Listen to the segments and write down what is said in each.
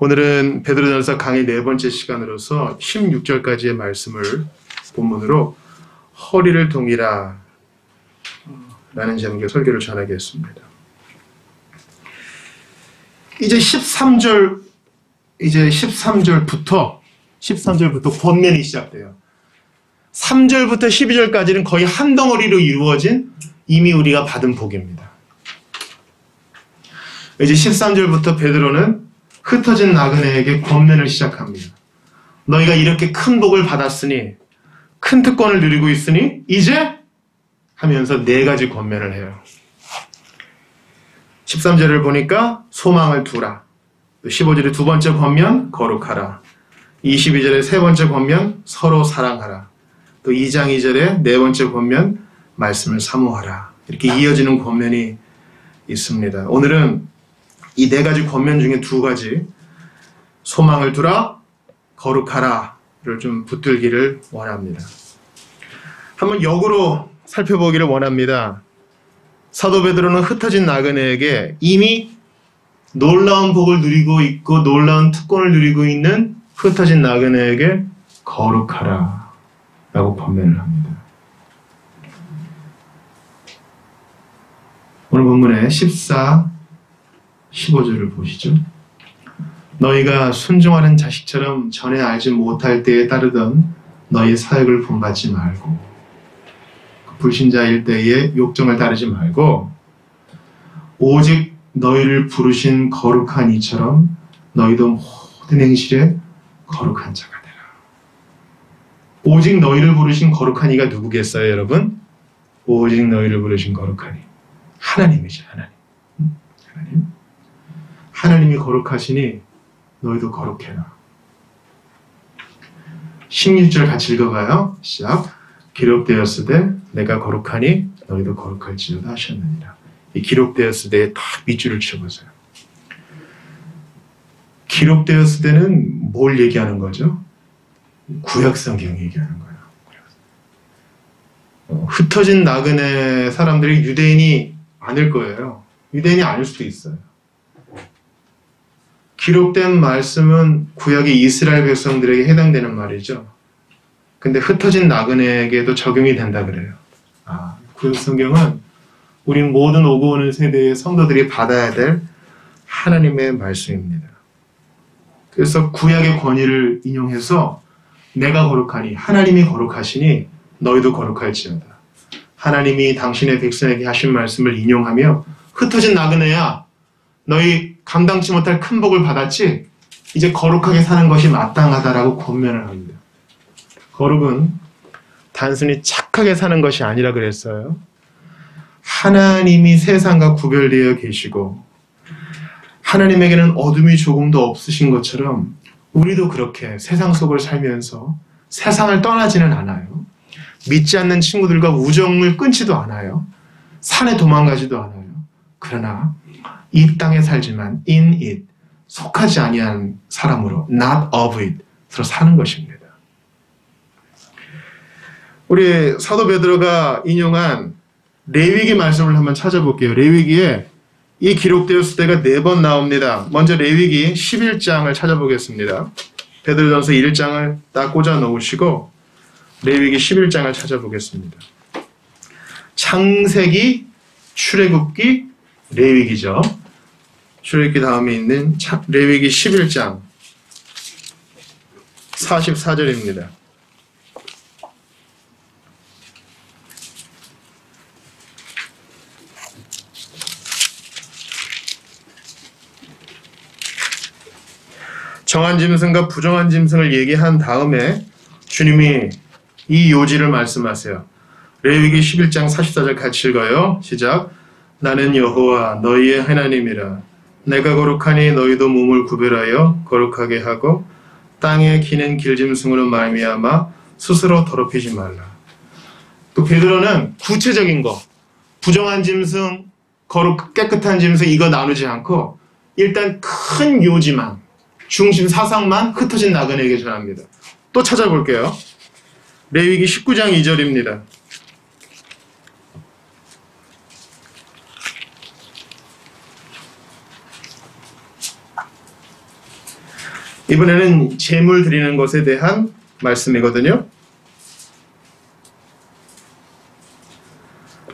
오늘은 베드로전서 강의 네 번째 시간으로서 16절까지의 말씀을 본문으로 허리를 동이라 라는 제목의 설교를 전하겠습니다. 이제 13절부터 권면이 시작돼요. 3절부터 12절까지는 거의 한 덩어리로 이루어진 이미 우리가 받은 복입니다. 이제 13절부터 베드로는 흩어진 나그네에게 권면을 시작합니다. 너희가 이렇게 큰 복을 받았으니, 큰 특권을 누리고 있으니 이제 하면서 네 가지 권면을 해요. 13절을 보니까 소망을 두라. 15절의 두 번째 권면 거룩하라. 22절의 세 번째 권면 서로 사랑하라. 또 2장 2절의 네 번째 권면 말씀을 사모하라. 이렇게 이어지는 권면이 있습니다. 오늘은 이 네 가지 권면 중에 두 가지, 소망을 두라, 거룩하라를 좀 붙들기를 원합니다. 한번 역으로 살펴보기를 원합니다. 사도 베드로는 흩어진 나그네에게 이미 놀라운 복을 누리고 있고 놀라운 특권을 누리고 있는 흩어진 나그네에게 거룩하라 라고 권면을 합니다. 오늘 본문의 14, 15절을 보시죠. 너희가 순종하는 자식처럼 전에 알지 못할 때에 따르던 너희 사역을 본받지 말고, 불신자일 때의 욕정을 따르지 말고, 오직 너희를 부르신 거룩한 이처럼 너희도 모든 행실에 거룩한 자가 되라. 오직 너희를 부르신 거룩한 이가 누구겠어요, 여러분? 오직 너희를 부르신 거룩한 이, 하나님이죠. 하나님이 거룩하시니 너희도 거룩해라. 16절 같이 읽어봐요. 시작. 기록되었으되 내가 거룩하니 너희도 거룩할지어다 하셨느니라. 이 기록되었으되에 딱 밑줄을 치어보세요. 기록되었으되는 뭘 얘기하는 거죠? 구약성경 얘기하는 거예요. 흩어진 나그네 사람들이 유대인이 아닐 거예요. 유대인이 아닐 수도 있어요. 기록된 말씀은 구약의 이스라엘 백성들에게 해당되는 말이죠. 근데 흩어진 나그네에게도 적용이 된다 그래요. 구약 성경은 우리 모든 오고 오는 세대의 성도들이 받아야 될 하나님의 말씀입니다. 그래서 구약의 권위를 인용해서 내가 거룩하니, 하나님이 거룩하시니 너희도 거룩할지어다. 하나님이 당신의 백성에게 하신 말씀을 인용하며 흩어진 나그네야, 너희 감당치 못할 큰 복을 받았지? 이제 거룩하게 사는 것이 마땅하다라고 권면을 합니다. 거룩은 단순히 착하게 사는 것이 아니라 그랬어요. 하나님이 세상과 구별되어 계시고 하나님에게는 어둠이 조금도 없으신 것처럼 우리도 그렇게 세상 속을 살면서 세상을 떠나지는 않아요. 믿지 않는 친구들과 우정을 끊지도 않아요. 산에 도망가지도 않아요. 그러나 이 땅에 살지만 in it, 속하지 아니한 사람으로, not of it으로 사는 것입니다. 우리 사도 베드로가 인용한 레위기 말씀을 한번 찾아볼게요. 레위기에 이 기록되었을 때가 4번 나옵니다. 먼저 레위기 11장을 찾아보겠습니다. 베드로전서 1장을 딱 꽂아 놓으시고 레위기 11장을 찾아보겠습니다. 창세기, 출애굽기, 레위기죠. 출애굽기 다음에 있는 레위기 11장 44절입니다. 정한 짐승과 부정한 짐승을 얘기한 다음에 주님이 이 요지를 말씀하세요. 레위기 11장 44절 같이 읽어요. 시작. 나는 여호와 너희의 하나님이라. 내가 거룩하니 너희도 몸을 구별하여 거룩하게 하고 땅에 기는 길짐승으로 말미암아 스스로 더럽히지 말라. 또 베드로는 구체적인 거, 부정한 짐승, 깨끗한 짐승 이거 나누지 않고 일단 큰 요지만, 중심 사상만 흩어진 나그네에게 전합니다. 또 찾아볼게요. 레위기 19장 2절입니다. 이번에는 제물 드리는 것에 대한 말씀이거든요.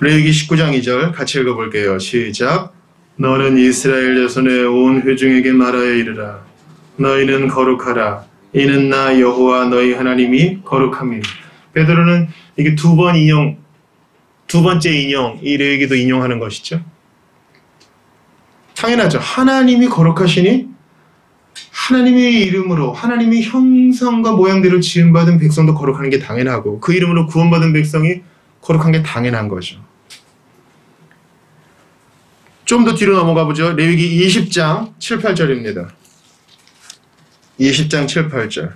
레위기 19장 2절 같이 읽어볼게요. 시작. 너는 이스라엘 자손의 온 회중에게 말하여 이르라. 너희는 거룩하라. 이는 나 여호와 너희 하나님이 거룩함이라. 베드로는 이게 두 번째 인용, 이 레위기도 인용하는 것이죠. 당연하죠. 하나님이 거룩하시니 하나님의 이름으로 하나님의 형상과 모양대로 지음받은 백성도 거룩하는 게 당연하고 그 이름으로 구원받은 백성이 거룩한 게 당연한 거죠. 좀 더 뒤로 넘어가 보죠. 레위기 20장 7, 8절입니다. 20장 7, 8절.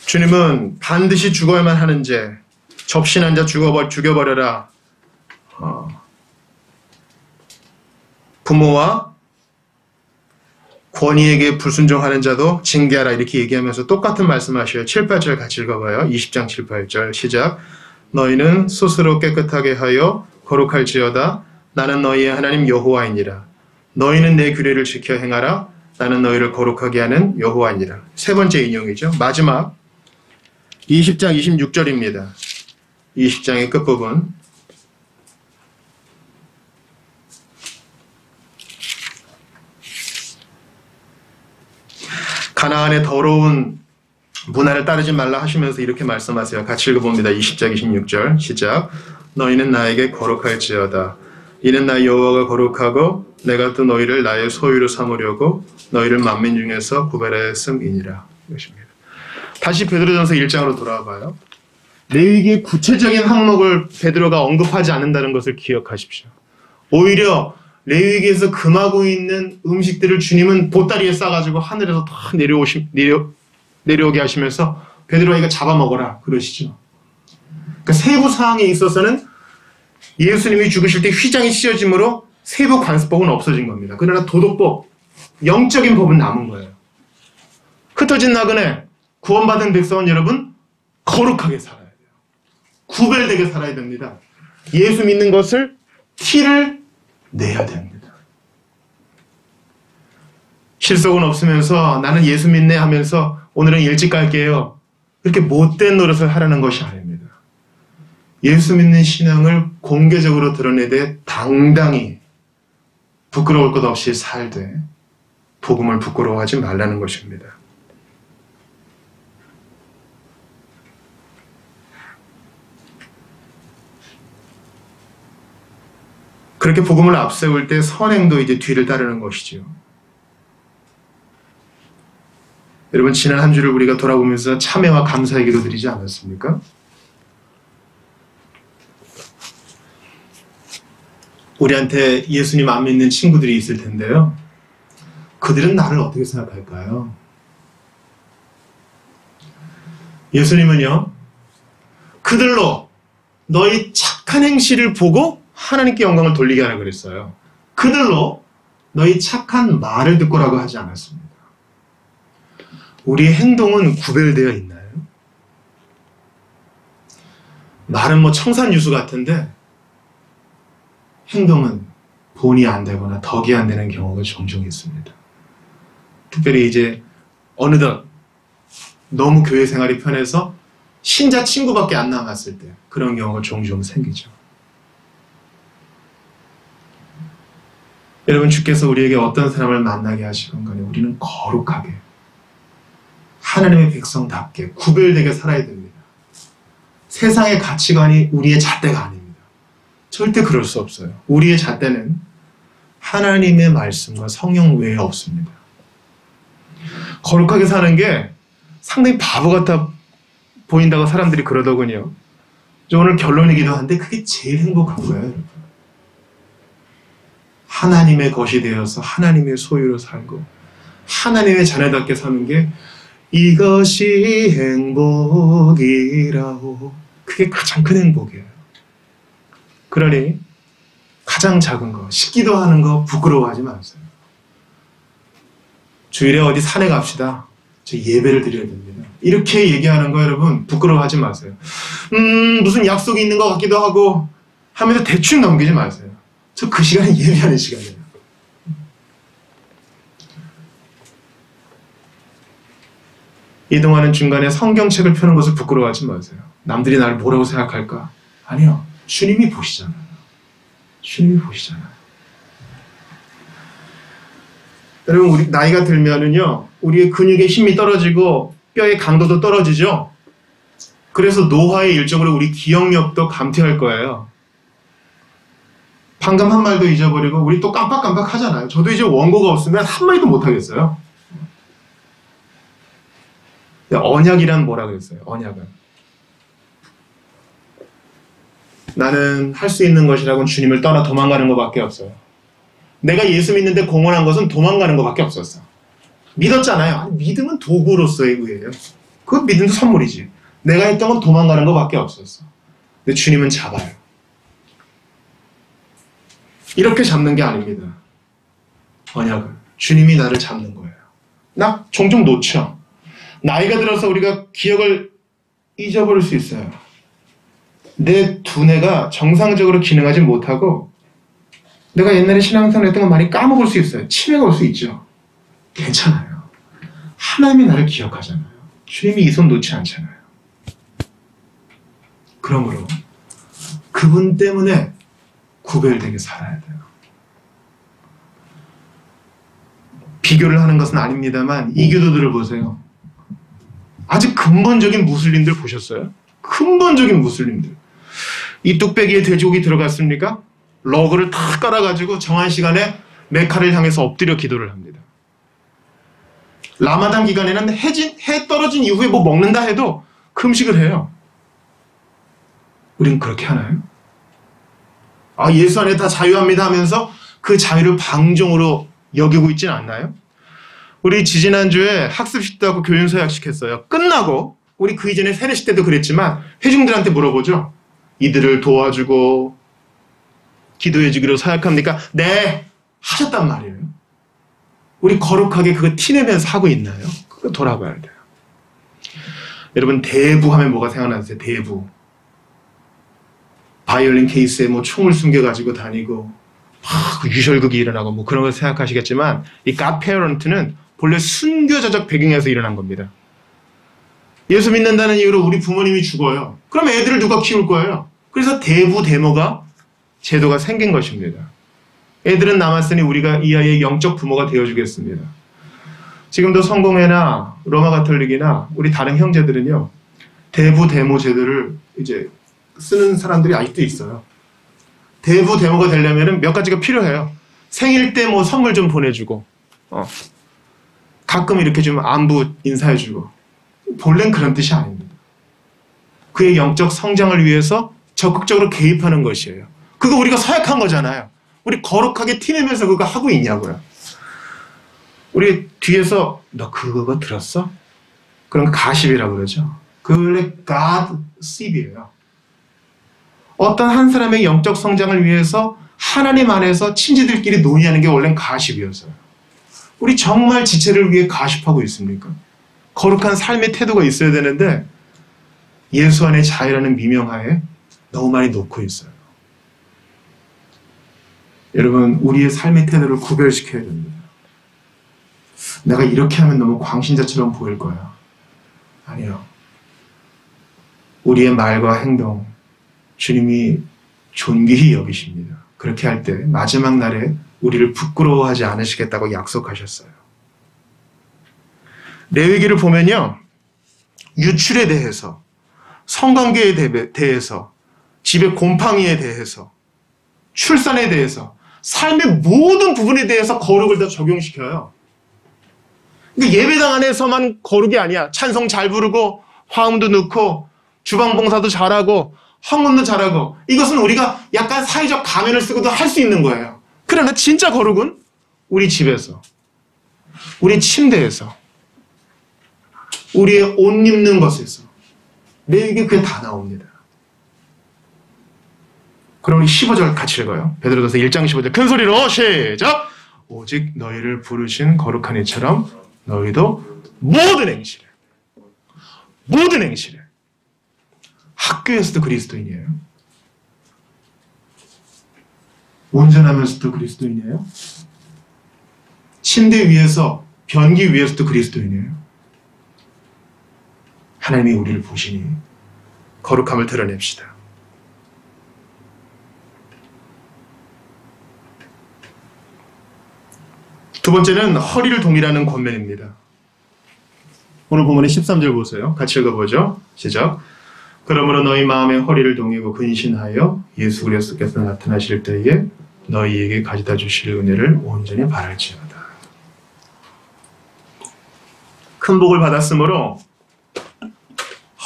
주님은 반드시 죽어야만 하는 죄, 접신한 자 죽여버려라. 부모와 권위에게 불순종하는 자도 징계하라 이렇게 얘기하면서 똑같은 말씀하셔요. 7, 8절 같이 읽어봐요. 20장 7, 8절 시작. 너희는 스스로 깨끗하게 하여 거룩할지어다. 나는 너희의 하나님 여호와이니라. 너희는 내 규례를 지켜 행하라. 나는 너희를 거룩하게 하는 여호와이니라. 세 번째 인용이죠. 마지막 20장 26절입니다. 20장의 끝부분. 가나안의 더러운 문화를 따르지 말라 하시면서 이렇게 말씀하세요. 같이 읽어봅니다. 20장 26절 시작. 너희는 나에게 거룩할지어다. 이는 나 여호와가 거룩하고 내가 또 너희를 나의 소유로 삼으려고 너희를 만민 중에서 구별하였음이니라. 이것입니다. 다시 베드로전서 1장으로 돌아와 봐요. 레위기의 구체적인 항목을 베드로가 언급하지 않는다는 것을 기억하십시오. 오히려 레위기에서 금하고 있는 음식들을 주님은 보따리에 싸가지고 하늘에서 다 내려오게 하시면서 베드로가 이거 잡아먹어라 그러시죠. 그러니까 세부 사항에 있어서는 예수님이 죽으실 때 휘장이 씌워짐으로 세부 관습법은 없어진 겁니다. 그러나 도덕법, 영적인 법은 남은 거예요. 흩어진 나그네, 구원받은 백성은 여러분 거룩하게 살아야 돼요. 구별되게 살아야 됩니다. 예수 믿는 것을 티를 내야 됩니다. 실속은 없으면서 나는 예수 믿네 하면서 오늘은 일찍 갈게요. 이렇게 못된 노릇을 하라는 것이 아닙니다. 예수 믿는 신앙을 공개적으로 드러내되 당당히 부끄러울 것 없이 살되 복음을 부끄러워하지 말라는 것입니다. 그렇게 복음을 앞세울 때 선행도 이제 뒤를 따르는 것이지요. 여러분 지난 한 주를 우리가 돌아보면서 참회와 감사의 기도 드리지 않았습니까? 우리한테 예수님 안 믿는 친구들이 있을 텐데요. 그들은 나를 어떻게 생각할까요? 예수님은요. 그들로 너희 착한 행실을 보고 하나님께 영광을 돌리게 하라 그랬어요. 그들로 너희 착한 말을 듣고라고 하지 않았습니다. 우리의 행동은 구별되어 있나요? 말은 뭐 청산유수 같은데 행동은 본이 안 되거나 덕이 안 되는 경우가 종종 있습니다. 특별히 이제 어느덧 너무 교회 생활이 편해서 신자 친구밖에 안 남았을 때 그런 경우가 종종 생기죠. 여러분 주께서 우리에게 어떤 사람을 만나게 하시건 간에 우리는 거룩하게 하나님의 백성답게 구별되게 살아야 됩니다. 세상의 가치관이 우리의 잣대가 아닙니다. 절대 그럴 수 없어요. 우리의 잣대는 하나님의 말씀과 성령 외에 없습니다. 거룩하게 사는 게 상당히 바보 같아 보인다고 사람들이 그러더군요. 오늘 결론이기도 한데 그게 제일 행복한 거예요. 여러분. 하나님의 것이 되어서 하나님의 소유로 살고 하나님의 자녀답게 사는 게 이것이 행복이라고 그게 가장 큰 행복이에요. 그러니 가장 작은 거, 식기도 하는 거 부끄러워하지 마세요. 주일에 어디 산에 갑시다. 저 예배를 드려야 됩니다. 이렇게 얘기하는 거 여러분 부끄러워하지 마세요. 무슨 약속이 있는 것 같기도 하고 하면서 대충 넘기지 마세요. 저 그 시간이 예배하는 시간이에요. 이동하는 중간에 성경책을 펴는 것을 부끄러워하지 마세요. 남들이 나를 뭐라고 생각할까? 아니요. 주님이 보시잖아요. 주님이 보시잖아요. 여러분, 우리 나이가 들면은요, 우리의 근육의 힘이 떨어지고 뼈의 강도도 떨어지죠. 그래서 노화의 일종으로 우리 기억력도 감퇴할 거예요. 방금 한 말도 잊어버리고 우리 또 깜빡깜빡 하잖아요. 저도 이제 원고가 없으면 한마디도 못 하겠어요. 언약이란 뭐라 그랬어요? 언약은 나는 할 수 있는 것이라고는 주님을 떠나 도망가는 것밖에 없어요. 내가 예수 믿는데 공헌한 것은 도망가는 것밖에 없었어. 믿었잖아요. 아니, 믿음은 도구로서의 의예요. 그건 믿음도 선물이지. 내가 했던 건 도망가는 것밖에 없었어. 근데 주님은 잡아요. 이렇게 잡는 게 아닙니다. 언약을. 주님이 나를 잡는 거예요. 나 종종 놓쳐. 나이가 들어서 우리가 기억을 잊어버릴 수 있어요. 내 두뇌가 정상적으로 기능하지 못하고 내가 옛날에 신앙생활 했던 거 많이 까먹을 수 있어요. 치매가 올 수 있죠. 괜찮아요. 하나님이 나를 기억하잖아요. 주님이 이 손 놓지 않잖아요. 그러므로 그분 때문에 구별되게 살아야 돼요. 비교를 하는 것은 아닙니다만 이 교도들을 보세요. 아주 근본적인 무슬림들 보셨어요? 근본적인 무슬림들. 이 뚝배기에 돼지고기 들어갔습니까? 러그를 탁 깔아가지고 정한 시간에 메카를 향해서 엎드려 기도를 합니다. 라마단 기간에는 해 떨어진 이후에 뭐 먹는다 해도 금식을 해요. 우린 그렇게 하나요? 예수 안에 다 자유합니다 하면서 그 자유를 방종으로 여기고 있지는 않나요? 우리 지지난주에 학습식도 하고 교윤서약식 했어요. 끝나고 우리 그 이전에 세례식 때도 그랬지만 회중들한테 물어보죠. 이들을 도와주고 기도해주기로 서약합니까? 네, 하셨단 말이에요. 우리 거룩하게 그거 티내면서 하고 있나요? 그거 돌아봐야 돼요. 여러분, 대부 하면 뭐가 생각나세요? 대부. 바이올린 케이스에 뭐 총을 숨겨가지고 다니고 유혈극이 일어나고 뭐 그런 걸 생각하시겠지만 이 갓페어런트는 본래 순교자적 배경에서 일어난 겁니다. 예수 믿는다는 이유로 우리 부모님이 죽어요. 그럼 애들을 누가 키울 거예요? 그래서 대부 대모가 제도가 생긴 것입니다. 애들은 남았으니 우리가 이 아이의 영적 부모가 되어주겠습니다. 지금도 성공회나 로마 가톨릭이나 우리 다른 형제들은요, 대부 대모 제도를 이제 쓰는 사람들이 아직도 있어요. 대부 대모가 되려면 몇 가지가 필요해요. 생일 때 뭐 선물 좀 보내주고, 가끔 이렇게 좀 안부 인사해주고. 본래는 그런 뜻이 아닙니다. 그의 영적 성장을 위해서 적극적으로 개입하는 것이에요. 그거 우리가 서약한 거잖아요. 우리 거룩하게 티내면서 그거 하고 있냐고요. 우리 뒤에서 너 그거 들었어? 그런 가십이라고 그러죠. 그게 가십이에요. 어떤 한 사람의 영적 성장을 위해서 하나님 안에서 친지들끼리 논의하는 게 원래는 가십이었어요. 우리 정말 지체를 위해 가십하고 있습니까? 거룩한 삶의 태도가 있어야 되는데 예수 안의 자유라는 미명하에 너무 많이 놓고 있어요. 여러분, 우리의 삶의 태도를 구별시켜야 됩니다. 내가 이렇게 하면 너무 광신자처럼 보일 거야. 아니요. 우리의 말과 행동, 주님이 존귀히 여기십니다. 그렇게 할 때 마지막 날에 우리를 부끄러워하지 않으시겠다고 약속하셨어요. 레위기를 보면요, 유출에 대해서, 성관계에 대해서, 집의 곰팡이에 대해서, 출산에 대해서, 삶의 모든 부분에 대해서 거룩을 다 적용시켜요. 그러니까 예배당 안에서만 거룩이 아니야. 찬송 잘 부르고 화음도 넣고 주방 봉사도 잘하고 헌금도 잘하고, 이것은 우리가 약간 사회적 가면을 쓰고도 할 수 있는 거예요. 그러나 진짜 거룩은 우리 집에서, 우리 침대에서, 우리의 옷 입는 것에서, 레위기에 그게 다 나옵니다. 그럼 우리 15절 같이 읽어요. 베드로전서 1장 15절 큰 소리로 시작! 오직 너희를 부르신 거룩한 이처럼 너희도 모든 행실에, 모든 행실에. 학교에서도 그리스도인이에요. 운전하면서도 그리스도인이에요. 침대 위에서, 변기 위에서도 그리스도인이에요. 하나님이 우리를 보시니 거룩함을 드러냅시다. 두 번째는 허리를 동이라는 권면입니다. 오늘 본문의 13절 보세요. 같이 읽어보죠. 시작. 그러므로 너희 마음의 허리를 동이고 근신하여 예수 그리스도께서 나타나실 때에 너희에게 가져다 주실 은혜를 온전히 바랄지어다. 큰 복을 받았으므로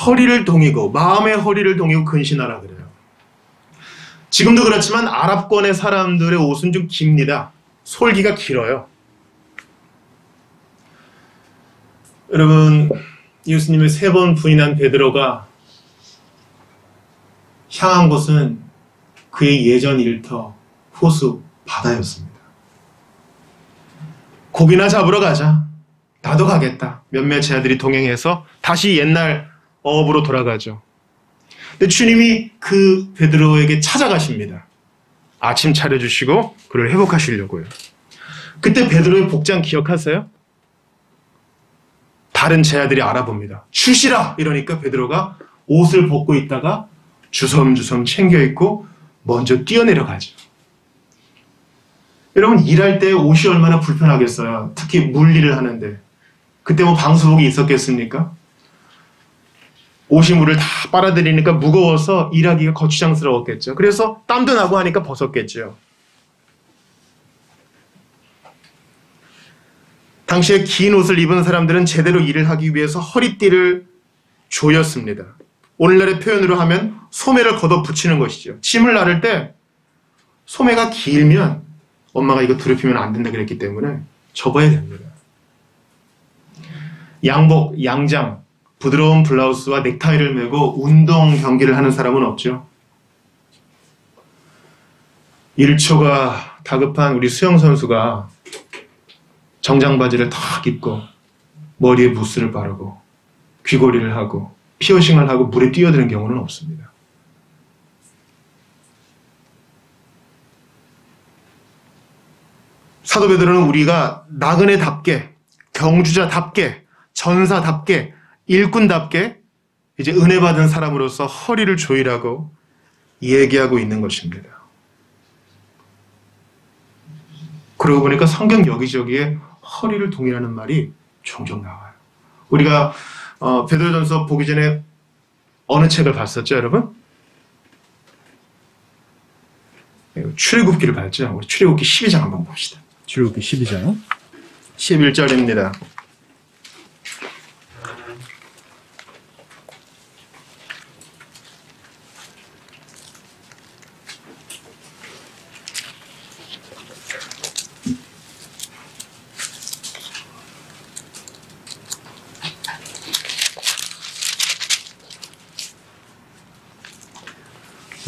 허리를 동이고 마음의 허리를 동이고 근신하라 그래요. 지금도 그렇지만 아랍권의 사람들의 옷은 좀 깁니다. 솔기가 길어요. 여러분, 예수님의 3번 부인한 베드로가 향한 곳은 그의 예전 일터 호수 바다였습니다. 고기나 잡으러 가자. 나도 가겠다. 몇몇 제자들이 동행해서 다시 옛날 어업으로 돌아가죠. 근데 주님이 그 베드로에게 찾아가십니다. 아침 차려주시고 그를 회복하시려고요. 그때 베드로의 복장 기억하세요? 다른 제자들이 알아봅니다. 주시라! 이러니까 베드로가 옷을 벗고 있다가 주섬주섬 챙겨 입고 먼저 뛰어내려가죠. 여러분, 일할 때 옷이 얼마나 불편하겠어요. 특히 물일을 하는데. 그때 뭐 방수복이 있었겠습니까? 옷이 물을 다 빨아들이니까 무거워서 일하기가 거추장스러웠겠죠. 그래서 땀도 나고 하니까 벗었겠죠. 당시에 긴 옷을 입은 사람들은 제대로 일을 하기 위해서 허리띠를 조였습니다. 오늘날의 표현으로 하면 소매를 걷어 붙이는 것이죠. 짐을 나를 때 소매가 길면 엄마가 이거 더럽히면 안 된다 그랬기 때문에 접어야 됩니다. 양복, 양장, 부드러운 블라우스와 넥타이를 메고 운동 경기를 하는 사람은 없죠. 1초가 다급한 우리 수영 선수가 정장 바지를 탁 입고 머리에 무스를 바르고 귀걸이를 하고 피어싱을 하고 물에 뛰어드는 경우는 없습니다. 사도 베드로는 우리가 나그네답게, 경주자답게, 전사답게, 일꾼답게 이제 은혜 받은 사람으로서 허리를 조이라고 얘기하고 있는 것입니다. 그러고 보니까 성경 여기저기에 허리를 동이라는 말이 종종 나와요. 우리가 베드로전서 보기 전에 어느 책을 봤었죠, 여러분? 출애굽기를 봤죠. 우리 출애굽기 12장 한번 봅시다. 출애굽기 12장 11절입니다.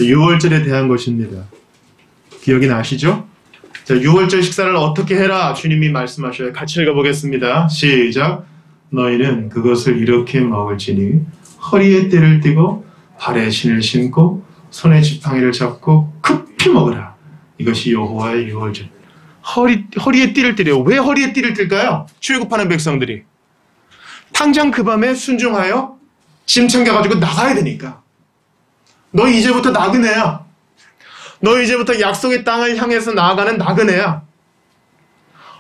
유월절에 대한 것입니다. 기억이 나시죠? 자, 유월절 식사를 어떻게 해라 주님이 말씀하셔요. 같이 읽어보겠습니다. 시작. 너희는 그것을 이렇게 먹을지니 허리에 띠를 띠고 발에 신을 신고 손에 지팡이를 잡고 급히 먹으라. 이것이 여호와의 유월절. 허리에 띠를 띠래요. 왜 허리에 띠를 띨까요? 출애굽하는 백성들이 당장 그 밤에 순종하여 짐 챙겨가지고 나가야 되니까. 너 이제부터 나그네야. 너 이제부터 약속의 땅을 향해서 나아가는 나그네야.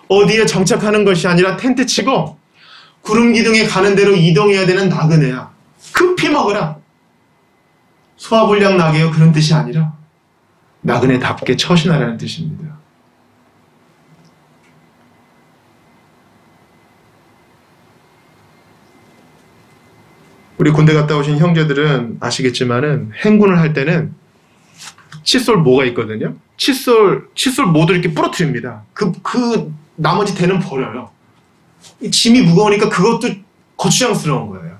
어디에 정착하는 것이 아니라 텐트 치고 구름 기둥에 가는 대로 이동해야 되는 나그네야. 급히 먹으라. 소화불량 나게요. 그런 뜻이 아니라 나그네답게 처신하라는 뜻입니다. 우리 군대 갔다 오신 형제들은 아시겠지만은 행군을 할 때는 칫솔 모가 있거든요. 칫솔 모두 이렇게 부러뜨립니다. 그 나머지 대는 버려요. 이 짐이 무거우니까 그것도 거추장스러운 거예요.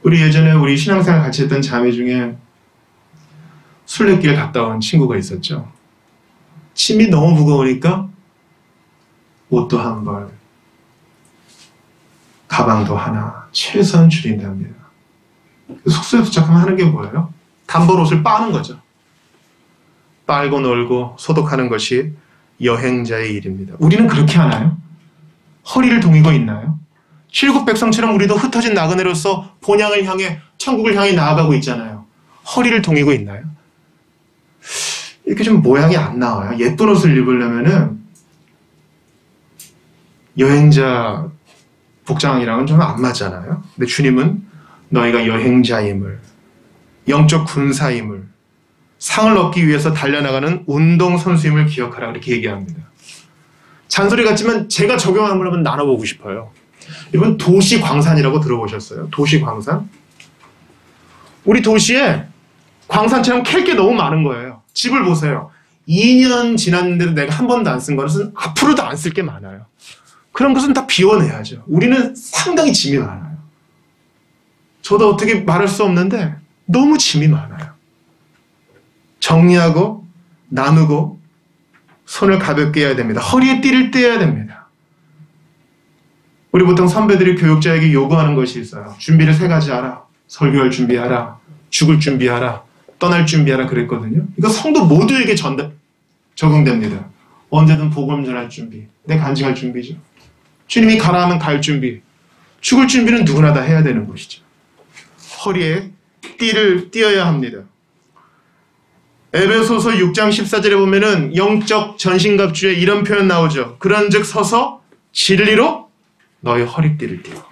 우리 예전에 우리 신앙생활 같이 했던 자매 중에 순례길 갔다 온 친구가 있었죠. 짐이 너무 무거우니까 옷도 한 벌, 가방도 하나 최소한 줄인답니다. 숙소에 도착하면 하는 게 뭐예요? 단벌 옷을 빠는 거죠. 빨고 널고 소독하는 것이 여행자의 일입니다. 우리는 그렇게 하나요? 허리를 동이고 있나요? 칠국 백성처럼 우리도 흩어진 나그네로서 본향을 향해 천국을 향해 나아가고 있잖아요. 허리를 동이고 있나요? 이렇게 좀 모양이 안 나와요. 예쁜 옷을 입으려면은 여행자 복장이랑은 좀 안 맞잖아요. 근데 주님은 너희가 여행자임을, 영적 군사임을, 상을 얻기 위해서 달려나가는 운동선수임을 기억하라 그렇게 얘기합니다. 잔소리 같지만 제가 적용한 걸 한번 나눠보고 싶어요. 여러분 도시광산이라고 들어보셨어요? 도시광산? 우리 도시에 광산처럼 캘 게 너무 많은 거예요. 집을 보세요. 2년 지났는데도 내가 한 번도 안 쓴 것은 앞으로도 안 쓸 게 많아요. 그런 것은 다 비워내야죠. 우리는 상당히 짐이 많아요. 저도 어떻게 말할 수 없는데 너무 짐이 많아요. 정리하고 나누고 손을 가볍게 해야 됩니다. 허리에 띠를 떼야 됩니다. 우리 보통 선배들이 교육자에게 요구하는 것이 있어요. 준비를 3가지 하라. 설교할 준비하라. 죽을 준비하라. 떠날 준비하라 그랬거든요. 이거 성도 모두에게 적용됩니다. 언제든 복음 전할 준비. 내 간증할 준비죠. 주님이 가라 하면 갈 준비. 죽을 준비는 누구나 다 해야 되는 것이죠. 허리에 띠를 띄어야 합니다. 에베소서 6장 14절에 보면은 영적 전신갑주에 이런 표현 나오죠. 그런즉 서서 진리로 너의 허리띠를 띠어.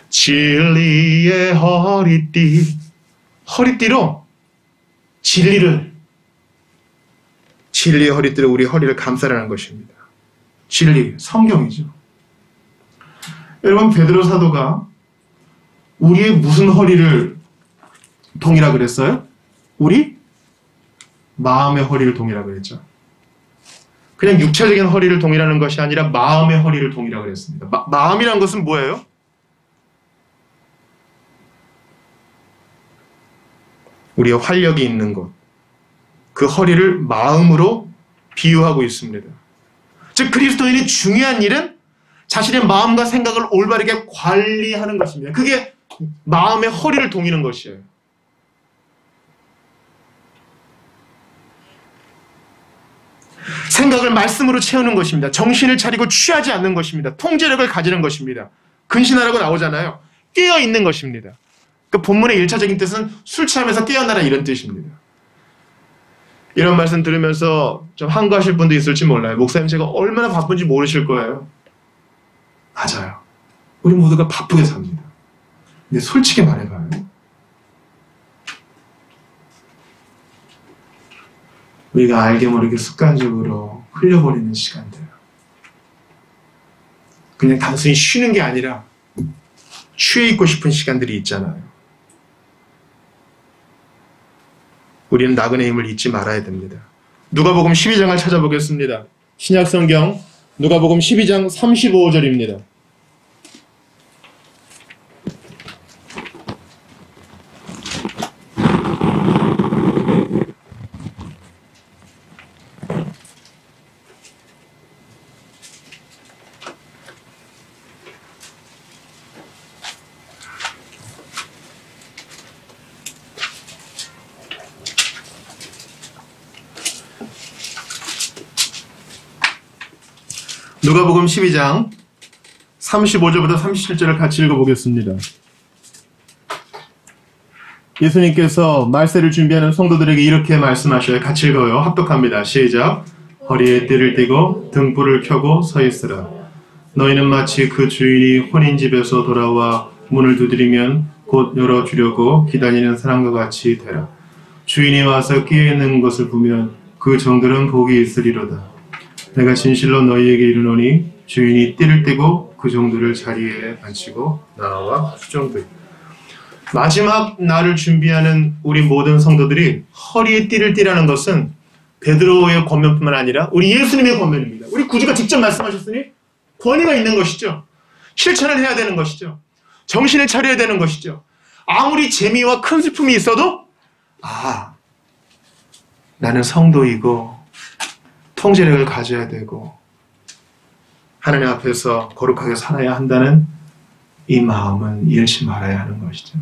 진리의 허리띠. 허리띠로 진리의 허리띠로 우리 허리를 감싸라는 것입니다. 진리, 성경이죠. 여러분 베드로 사도가 우리의 무슨 허리를 동이라 그랬어요? 우리 마음의 허리를 동이라 그랬죠. 그냥 육체적인 허리를 동이라는 것이 아니라 마음의 허리를 동이라 그랬습니다. 마음이란 것은 뭐예요? 우리의 활력이 있는 곳. 그 허리를 마음으로 비유하고 있습니다. 즉 그리스도인의 중요한 일은 자신의 마음과 생각을 올바르게 관리하는 것입니다. 그게 마음의 허리를 동이는 것이에요. 생각을 말씀으로 채우는 것입니다. 정신을 차리고 취하지 않는 것입니다. 통제력을 가지는 것입니다. 근신하라고 나오잖아요. 깨어있는 것입니다. 그 본문의 1차적인 뜻은 술 취하면서 깨어나라 이런 뜻입니다. 이런 말씀 들으면서 좀 한가하실 분도 있을지 몰라요. 목사님 제가 얼마나 바쁜지 모르실 거예요. 맞아요. 우리 모두가 바쁘게 삽니다. 근데 솔직히 말해봐요. 우리가 알게 모르게 습관적으로 흘려버리는 시간들. 그냥 단순히 쉬는 게 아니라 취해 있고 싶은 시간들이 있잖아요. 우리는 나그네 힘을 잊지 말아야 됩니다. 누가복음 12장을 찾아보겠습니다. 신약성경 누가복음 12장 35절입니다. 누가복음 12장 35절부터 37절을 같이 읽어보겠습니다. 예수님께서 말세를 준비하는 성도들에게 이렇게 말씀하셔요. 같이 읽어요. 합독합니다. 시작. 허리에 띠를 띠고 등불을 켜고 서 있으라. 너희는 마치 그 주인이 혼인집에서 돌아와 문을 두드리면 곧 열어주려고 기다리는 사람과 같이 되라. 주인이 와서 깨어있는 것을 보면 그 종들은 복이 있으리로다. 내가 진실로 너희에게 이르노니 주인이 띠를 띠고 그 종들을 자리에 앉히고 나와 수종들. 마지막 날을 준비하는 우리 모든 성도들이 허리에 띠를 띠라는 것은 베드로의 권면뿐만 아니라 우리 예수님의 권면입니다. 우리 구주가 직접 말씀하셨으니 권위가 있는 것이죠. 실천을 해야 되는 것이죠. 정신을 차려야 되는 것이죠. 아무리 재미와 큰 슬픔이 있어도 나는 성도이고 통제력을 가져야 되고 하나님 앞에서 거룩하게 살아야 한다는 이 마음은 잃지 말아야 하는 것이죠.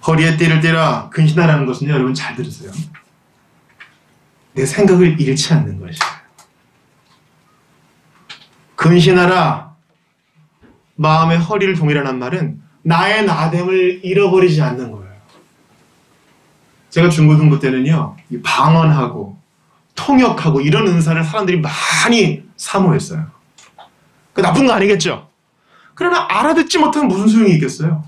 허리에 띠를 띠라 근신하라는 것은요, 여러분 잘 들으세요. 내 생각을 잃지 않는 것이에요. 근신하라, 마음의 허리를 동이라는 말은 나의 나됨을 잃어버리지 않는 거예요. 제가 중고등부 때는요, 방언하고 통역하고 이런 은사를 사람들이 많이 사모했어요. 그 나쁜 거 아니겠죠? 그러나 알아듣지 못하면 무슨 소용이 있겠어요?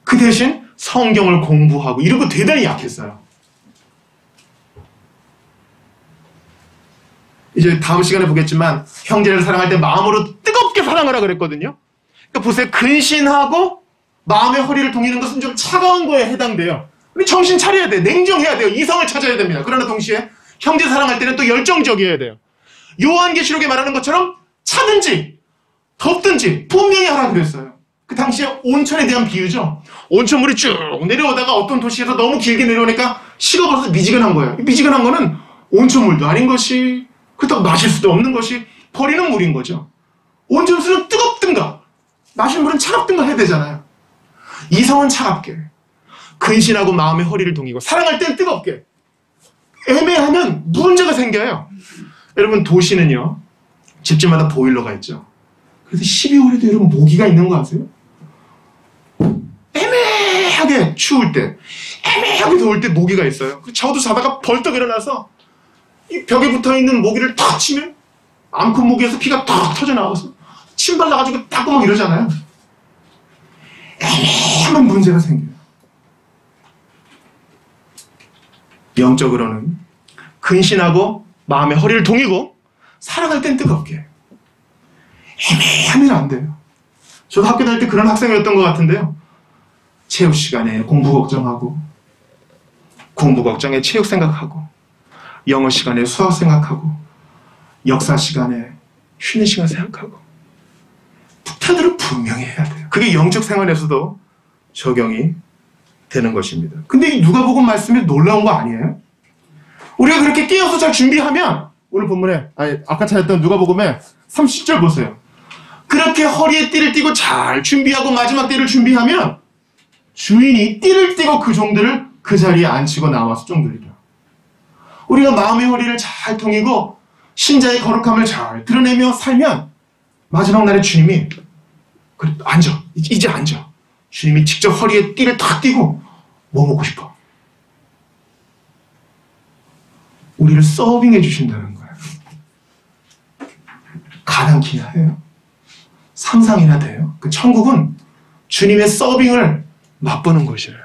그 대신 성경을 공부하고 이런 거 대단히 약했어요. 이제 다음 시간에 보겠지만 형제를 사랑할 때 마음으로 뜨겁게 사랑하라 그랬거든요. 그러니까 보세요. 근신하고 마음의 허리를 동이는 것은 좀 차가운 거에 해당돼요. 우리 정신 차려야 돼. 냉정해야 돼요. 이성을 찾아야 됩니다. 그러나 동시에 형제 사랑할 때는 또 열정적이어야 돼요. 요한계시록에 말하는 것처럼 차든지 덥든지 분명히 하라 그랬어요. 그 당시에 온천에 대한 비유죠. 온천물이 쭉 내려오다가 어떤 도시에서 너무 길게 내려오니까 식어버려서 미지근한 거예요. 미지근한 거는 온천물도 아닌 것이, 그렇다고 마실 수도 없는 것이 버리는 물인 거죠. 온천수는 뜨겁든가 마실 물은 차갑든가 해야 되잖아요. 이성은 차갑게, 근신하고 마음의 허리를 동이고 사랑할 땐 뜨겁게. 애매하면 문제가 생겨요. 여러분, 도시는요 집집마다 보일러가 있죠. 그래서 12월에도 여러분 모기가 있는 거 아세요? 애매하게 추울 때, 애매하게 더울 때 모기가 있어요. 저도 자다가 벌떡 일어나서 이 벽에 붙어있는 모기를 탁 치면 암컷 모기에서 피가 탁 터져 나와서 침 발라가지고 닦고 막 이러잖아요. 애매하면 문제가 생겨요. 영적으로는 근신하고 마음의 허리를 동이고 사랑할 땐 뜨겁게. 애매하면 안 돼요. 저도 학교 다닐 때 그런 학생이었던 것 같은데요. 체육 시간에 공부 걱정하고, 공부 걱정에 체육 생각하고, 영어 시간에 수학 생각하고, 역사 시간에 쉬는 시간 생각하고. 북타들은 분명히 해야 돼요. 그게 영적 생활에서도 적용이 되는 것입니다. 근데 이 누가복음 말씀이 놀라운 거 아니에요? 우리가 그렇게 깨어서 잘 준비하면, 오늘 본문에, 아까 찾았던 누가복음에 30절 보세요. 그렇게 허리에 띠를 띠고 잘 준비하고 마지막 때를 준비하면 주인이 띠를 띠고 그 종들을 그 자리에 앉히고 나와서 종들이라. 우리가 마음의 허리를 잘 통이고 신자의 거룩함을 잘 드러내며 살면 마지막 날에 주님이 그래, 앉아. 이제 앉아. 주님이 직접 허리에 띠를 탁 띠고 뭐 먹고 싶어? 우리를 서빙해 주신다는 거예요. 가당키나 해요? 상상이나 돼요? 그 천국은 주님의 서빙을 맛보는 곳이에요.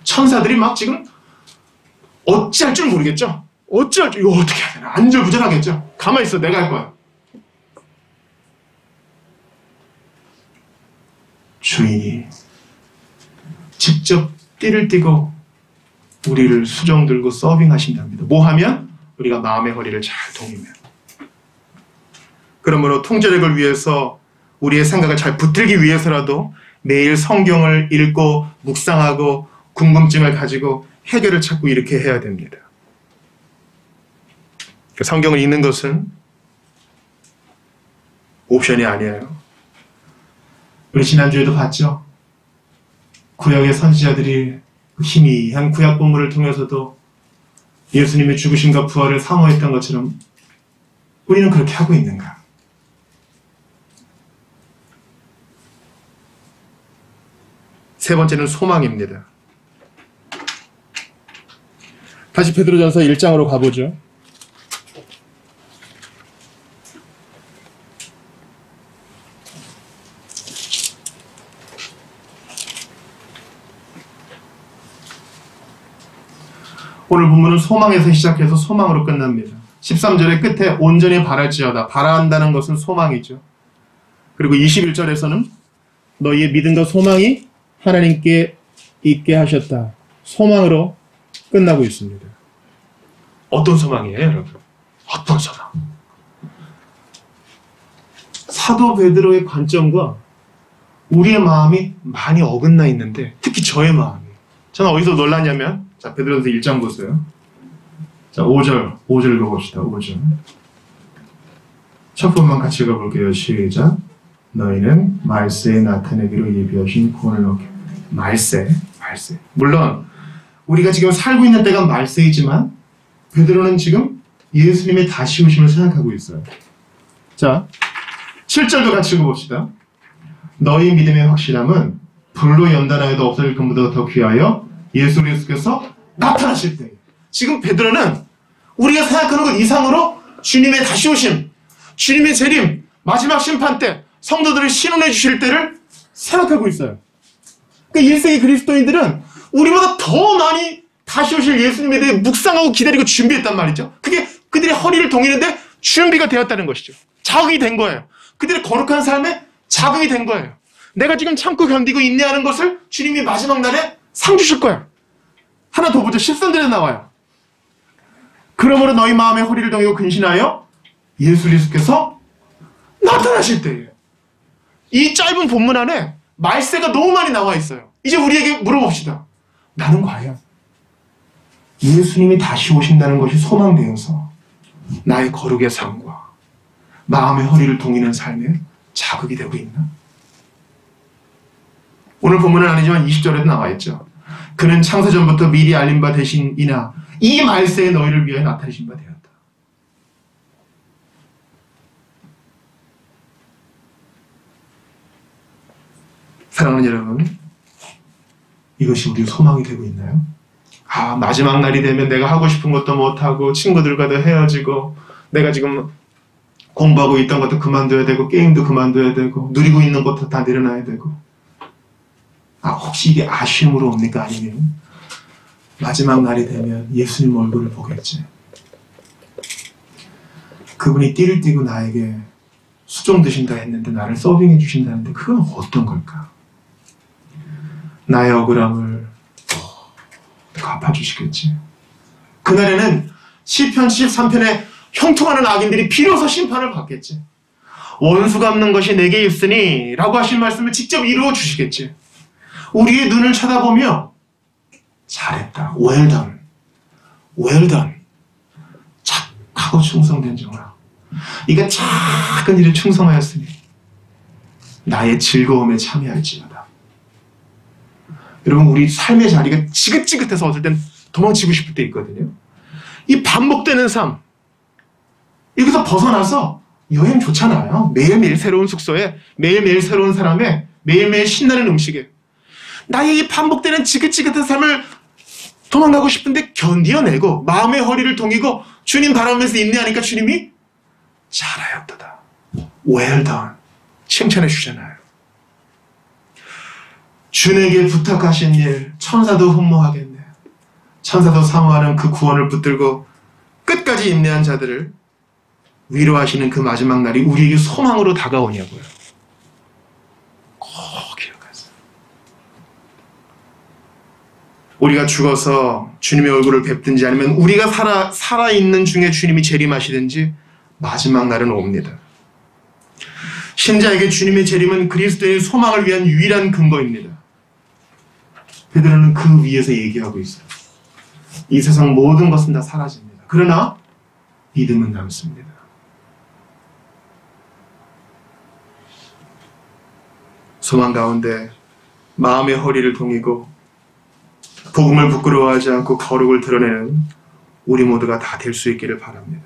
천사들이 막 지금 어찌할 줄 모르겠죠? 어찌할 줄, 이거 어떻게 해야 되나? 안절부절하겠죠? 가만히 있어, 내가 할 거야. 주인이 직접 띠를 띠고 우리를 수정 들고 서빙하신답니다. 뭐 하면? 우리가 마음의 허리를 잘 동이면. 그러므로 통제력을 위해서 우리의 생각을 잘 붙들기 위해서라도 매일 성경을 읽고 묵상하고 궁금증을 가지고 해결을 찾고 이렇게 해야 됩니다. 성경을 읽는 것은 옵션이 아니에요. 우리 지난주에도 봤죠? 구약의 선지자들이 희미한 구약 본문을 통해서도 예수님의 죽으심과 부활을 사모했던 것처럼 우리는 그렇게 하고 있는가? 세 번째는 소망입니다. 다시 베드로전서 1장으로 가보죠. 오늘 본문은 소망에서 시작해서 소망으로 끝납니다. 13절의 끝에 온전히 바랄지어다. 바란다는 것은 소망이죠. 그리고 21절에서는 너희의 믿음과 소망이 하나님께 있게 하셨다. 소망으로 끝나고 있습니다. 어떤 소망이에요, 여러분? 어떤 소망? 사도 베드로의 관점과 우리의 마음이 많이 어긋나 있는데, 특히 저의 마음이. 저는 어디서 놀랐냐면, 자, 베드로전서 1장 보세요. 자, 5절 읽어봅시다. 5절. 첫 번만 같이 읽어볼게요. 시작. 너희는 말세에 나타내기로 예비하신 구원을 얻게. 말세. 물론 우리가 지금 살고 있는 때가 말세이지만 베드로는 지금 예수님의 다시 오심을 생각하고 있어요. 자, 7절도 같이 읽어봅시다. 너희 믿음의 확실함은 불로 연단하여도 없어질 것보다 더 귀하여 예수 그리스도께서 나타나실 때. 지금 베드로는 우리가 생각하는 것 이상으로 주님의 다시 오심, 주님의 재림, 마지막 심판 때 성도들을 신원해 주실 때를 생각하고 있어요. 그러니까 1세기 그리스도인들은 우리보다 더 많이 다시 오실 예수님에 대해 묵상하고 기다리고 준비했단 말이죠. 그게 그들의 허리를 동이는데 준비가 되었다는 것이죠. 자극이 된 거예요. 그들의 거룩한 삶에 자극이 된 거예요. 내가 지금 참고 견디고 인내하는 것을 주님이 마지막 날에 상 주실 거야. 하나 더 보자. 13절에 나와요. 그러므로 너희 마음의 허리를 동이고 근신하여 예수 그리스도께서 나타나실 때예요. 이 짧은 본문 안에 말세가 너무 많이 나와 있어요. 이제 우리에게 물어봅시다. 나는 과연 예수님이 다시 오신다는 것이 소망되어서 나의 거룩의 삶과 마음의 허리를 동이는 삶에 자극이 되고 있나? 오늘 본문은 아니지만 20절에도 나와 있죠. 그는 창세전부터 미리 알린 바 되신이나 이 말세에 너희를 위하여 나타내신 바 되었다. 사랑하는 여러분, 이것이 우리 소망이 되고 있나요? 마지막 날이 되면 내가 하고 싶은 것도 못하고 친구들과도 헤어지고 내가 지금 공부하고 있던 것도 그만둬야 되고 게임도 그만둬야 되고 누리고 있는 것도 다 내려놔야 되고 혹시 이게 아쉬움으로 옵니까? 아니면 마지막 날이 되면 예수님 얼굴을 보겠지. 그분이 띠를 띠고 나에게 수종 드신다 했는데 나를 서빙해 주신다는데 그건 어떤 걸까? 나의 억울함을 갚아주시겠지. 그날에는 시편 73편에 형통하는 악인들이 비로소 심판을 받겠지. 원수 갚는 것이 내게 있으니 라고 하신 말씀을 직접 이루어 주시겠지. 우리의 눈을 쳐다보며 잘했다. well done. well done. 착하고 충성된 종아. 네가 작은 일에 충성하였으니 나의 즐거움에 참여할지어다. 여러분, 우리 삶의 자리가 지긋지긋해서 어떨 땐 도망치고 싶을 때 있거든요. 이 반복되는 삶, 여기서 벗어나서 여행 좋잖아요. 매일매일 새로운 숙소에, 매일매일 새로운 사람에, 매일매일 신나는 음식에. 나의 이 반복되는 지긋지긋한 삶을 도망가고 싶은데 견디어내고 마음의 허리를 동이고 주님 바라보면서 인내하니까 주님이 잘하였도다. well done. 칭찬해 주잖아요. 주님에게 부탁하신 일 천사도 흠모하겠네. 천사도 사모하는 그 구원을 붙들고 끝까지 인내한 자들을 위로하시는 그 마지막 날이 우리에게 소망으로 다가오냐고요. 꼭 기억하세요. 우리가 죽어서 주님의 얼굴을 뵙든지 아니면 우리가 살아있는 중에 주님이 재림하시든지 마지막 날은 옵니다. 신자에게 주님의 재림은 그리스도의 소망을 위한 유일한 근거입니다. 베드로는 그 위에서 얘기하고 있어요. 이 세상 모든 것은 다 사라집니다. 그러나 믿음은 남습니다. 소망 가운데 마음의 허리를 동이고 복음을 부끄러워하지 않고 거룩을 드러내는 우리 모두가 다 될 수 있기를 바랍니다.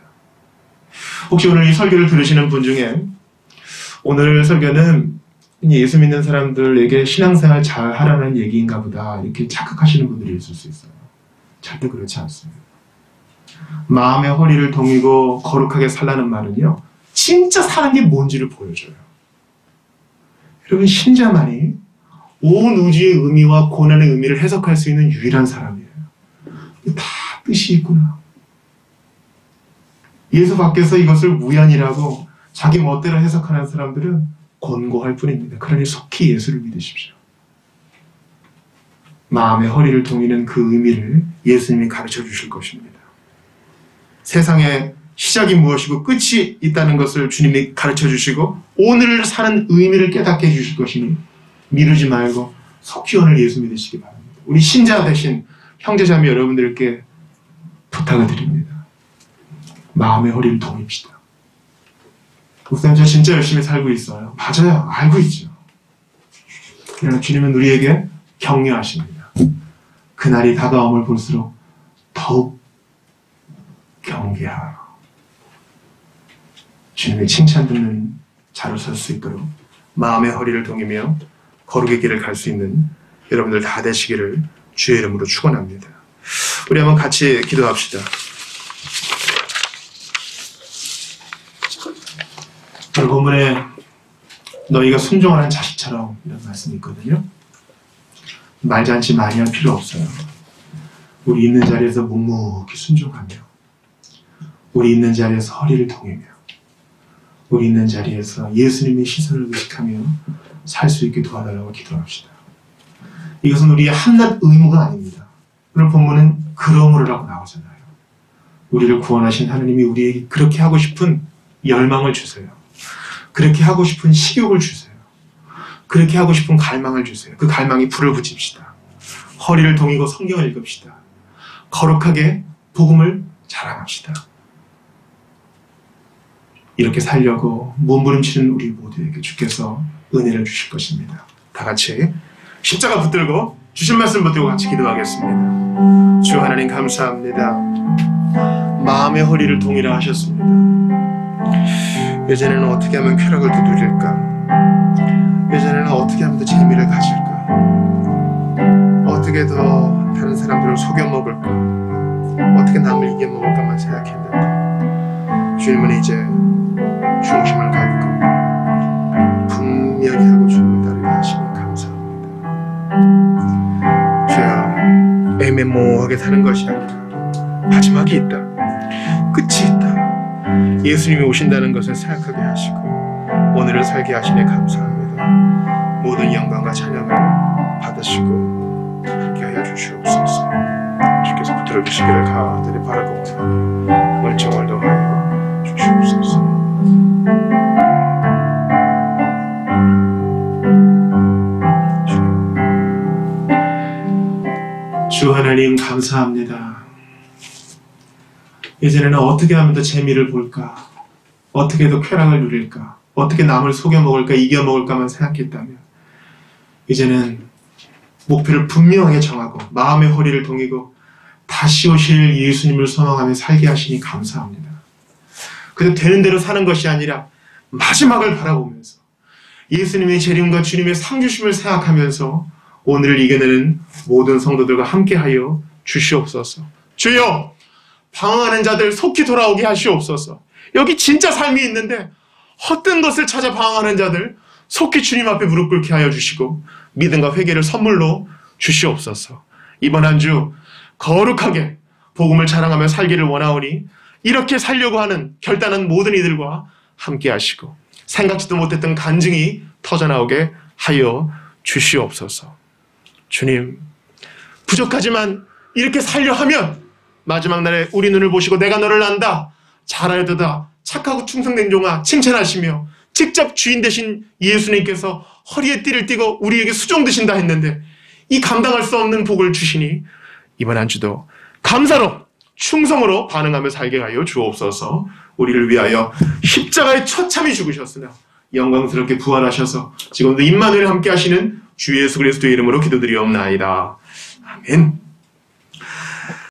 혹시 오늘 이 설교를 들으시는 분 중에 오늘 설교는 예수 믿는 사람들에게 신앙생활 잘 하라는 얘기인가 보다 이렇게 착각하시는 분들이 있을 수 있어요. 절대 그렇지 않습니다. 마음의 허리를 동이고 거룩하게 살라는 말은요, 진짜 사는 게 뭔지를 보여줘요. 여러분, 신자만이 온 우주의 의미와 고난의 의미를 해석할 수 있는 유일한 사람이에요. 다 뜻이 있구나. 예수 밖에서 이것을 우연이라고 자기 멋대로 해석하는 사람들은 권고할 뿐입니다. 그러니 속히 예수를 믿으십시오. 마음의 허리를 동이는 그 의미를 예수님이 가르쳐 주실 것입니다. 세상의 시작이 무엇이고 끝이 있다는 것을 주님이 가르쳐 주시고 오늘 사는 의미를 깨닫게 해주실 것이니 미루지 말고 속히 오늘 예수 믿으시기 바랍니다. 우리 신자 되신 형제자매 여러분들께 부탁을 드립니다. 마음의 허리를 동입시다. 목사님, 저 진짜 열심히 살고 있어요. 맞아요. 알고 있죠. 그러나 주님은 우리에게 격려하십니다. 그날이 다가옴을 볼수록 더욱 경계하라. 주님의 칭찬 듣는 자로 설 수 있도록 마음의 허리를 동이며 거룩의 길을 갈 수 있는 여러분들 다 되시기를 주의 이름으로 축원합니다. 우리 한번 같이 기도합시다. 오늘 본문에 너희가 순종하는 자식처럼 이런 말씀이 있거든요. 말잔치 많이 할 필요 없어요. 우리 있는 자리에서 묵묵히 순종하며, 우리 있는 자리에서 허리를 동이며, 우리 있는 자리에서 예수님의 시선을 의식하며 살 수 있게 도와달라고 기도합시다. 이것은 우리의 한낱 의무가 아닙니다. 오늘 본문은 그러므로라고 나오잖아요. 우리를 구원하신 하나님이 우리에게 그렇게 하고 싶은 열망을 주세요. 그렇게 하고 싶은 식욕을 주세요. 그렇게 하고 싶은 갈망을 주세요. 그 갈망이 불을 붙입시다. 허리를 동이고 성경을 읽읍시다. 거룩하게 복음을 자랑합시다. 이렇게 살려고 몸부림치는 우리 모두에게 주께서 은혜를 주실 것입니다. 다 같이 십자가 붙들고 주신 말씀 붙들고 같이 기도하겠습니다. 주 하나님 감사합니다. 마음의 허리를 동이라 하셨습니다. 예전에는 어떻게 하면 쾌락을 더 누릴까? 예전에는 어떻게 하면 더 재미를 가질까? 어떻게 더 다른 사람들을 속여먹을까? 어떻게 남을 이겨먹을까만 생각했는데 주님은 이제 중심을 갖고 분명히 하고 주님을 따르게 하시니 감사합니다. 주여, 애매모호하게 사는 것이 아니라 마지막이 있다. 끝이 있다. 예수님이 오신다는 것을 생각하게 하시고 오늘을 살게 하시니 감사합니다. 모든 영광과 찬양을 받으시고 그렇게 하여 주시옵소서. 주께서 붙들어 주시기를 간절히 바라옵니다. 멀쩡을 더하여 주시옵소서. 주 하나님 감사합니다. 예전에는 어떻게 하면 더 재미를 볼까? 어떻게 더 쾌락을 누릴까? 어떻게 남을 속여먹을까? 이겨먹을까만 생각했다면 이제는 목표를 분명하게 정하고 마음의 허리를 동이고 다시 오실 예수님을 소망하며 살게 하시니 감사합니다. 그래도 되는 대로 사는 것이 아니라 마지막을 바라보면서 예수님의 재림과 주님의 상주심을 생각하면서 오늘을 이겨내는 모든 성도들과 함께하여 주시옵소서. 주여, 방황하는 자들 속히 돌아오게 하시옵소서. 여기 진짜 삶이 있는데 헛된 것을 찾아 방황하는 자들 속히 주님 앞에 무릎 꿇게 하여 주시고 믿음과 회개를 선물로 주시옵소서. 이번 한 주 거룩하게 복음을 자랑하며 살기를 원하오니 이렇게 살려고 하는 결단한 모든 이들과 함께 하시고 생각지도 못했던 간증이 터져나오게 하여 주시옵소서. 주님, 부족하지만 이렇게 살려 하면 마지막 날에 우리 눈을 보시고 내가 너를 안다, 잘하여도다, 착하고 충성된 종아 칭찬하시며 직접 주인 되신 예수님께서 허리에 띠를 띠고 우리에게 수종 드신다 했는데 이 감당할 수 없는 복을 주시니 이번 한 주도 감사로 충성으로 반응하며 살게 하여 주옵소서. 우리를 위하여 십자가의 처참히 죽으셨으나 영광스럽게 부활하셔서 지금도 임마누엘 함께 하시는 주 예수 그리스도의 이름으로 기도드리옵나이다. 아멘.